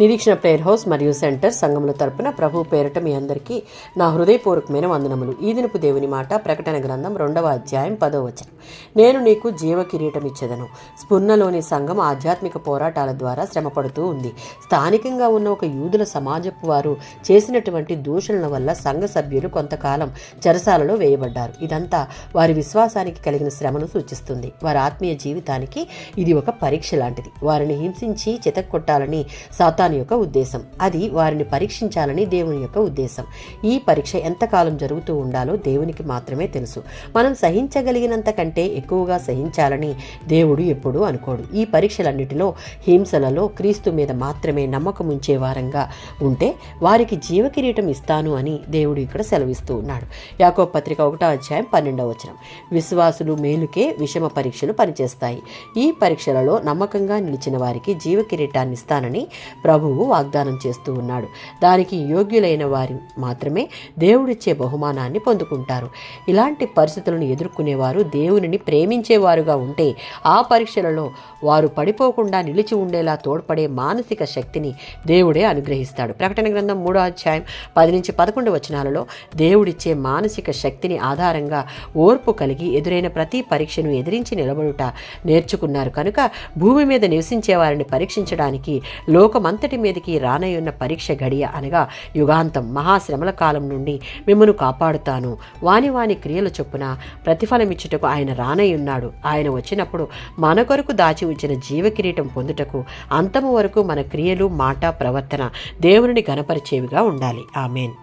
నిరీక్షణ prayer house మరియు centre సంఘముల తరపున ప్రభు పేరిట మీ అందరికీ నా హృదయపూర్వకమైన వందనములు. ఈ దినపు దేవుని మాట ప్రకటన గ్రంథం 2వ అధ్యాయం 10వ వచనం. నేను నీకు జీవ కిరీటం ఇచ్చెదను. స్పుర్ణలోని సంఘం ఆధ్యాత్మిక పోరాటాల ద్వారా శ్రమపడుతూ ఉంది. స్థానికంగా ఉన్న ఒక యూదుల సమాజపు వారు చేసినటువంటి దూషణల వల్ల సంఘ సభ్యులు కొంతకాలం చెరసాలలో వేయబడ్డారు. ఇదంతా వారి విశ్వాసానికి కలిగిన శ్రమను సూచిస్తుంది. వారి ఆత్మీయ జీవితానికి ఇది ఒక పరీక్ష లాంటిది. వారిని హింసించి చితక్కొట్టాలని సాతాను యొక్క ఉద్దేశం. అది వారిని పరీక్షించాలని దేవుని యొక్క ఉద్దేశం. ఈ పరీక్ష ఎంతకాలం జరుగుతూ ఉండాలో దేవునికి మాత్రమే తెలుసు. మనం సహించగలిగినంత కంటే ఎక్కువగా సహించాలని దేవుడు ఎప్పుడూ అనుకోడు. ఈ పరీక్షలన్నిటిలో హింసలలో క్రీస్తు మీద మాత్రమే నమ్మకం ఉంచే వారంగా ఉంటే వారికి జీవకిరీటం ఇస్తాను అని దేవుడు ఇక్కడ సెలవిస్తూ ఉన్నాడు. యాకోబు పత్రిక 1వ అధ్యాయం 12వ వచనం. విశ్వాసులు మేలుకే విషమ పరీక్షలు పనిచేస్తాయి. ఈ పరీక్షలలో నమ్మకంగా నిలిచిన వారికి జీవకిరీటాన్ని ఇస్తానని ప్రభువు వాగ్దానం చేస్తూ ఉన్నాడు. దానికి యోగ్యులైన వారి మాత్రమే దేవుడిచ్చే బహుమానాన్ని పొందుకుంటారు. ఇలాంటి పరిస్థితులను ఎదుర్కొనేవారు దేవునిని ప్రేమించేవారుగా ఉంటే ఆ పరీక్షలలో వారు పడిపోకుండా నిలిచి ఉండేలా తోడ్పడే మానసిక శక్తిని దేవుడే అనుగ్రహిస్తాడు. ప్రకటన గ్రంథం 3వ అధ్యాయం 10-11 వచనాలలో దేవుడిచ్చే మానసిక శక్తిని ఆధారంగా ఓర్పు కలిగి ఎదురైన ప్రతి పరీక్షను ఎదిరించి నిలబడుట నేర్చుకున్నారు కనుక భూమి మీద నివసించే వారిని పరీక్షించడానికి లోకమంతటి మీదకి రానయ్యున్న పరీక్ష గడియ అనగా యుగాంతం మహాశ్రమల కాలం నుండి మిమ్మను కాపాడుతాను. వాని క్రియల చొప్పున ప్రతిఫలమిచ్చుటకు ఆయన రానయ్యున్నాడు. ఆయన వచ్చినప్పుడు మన కొరకు దాచి ఉంచిన జీవకిరీటం పొందుటకు అంతము వరకు మన క్రియలు, మాట, ప్రవర్తన దేవునిని ఘనపరిచేవిగా ఉండాలి. ఆమేన్.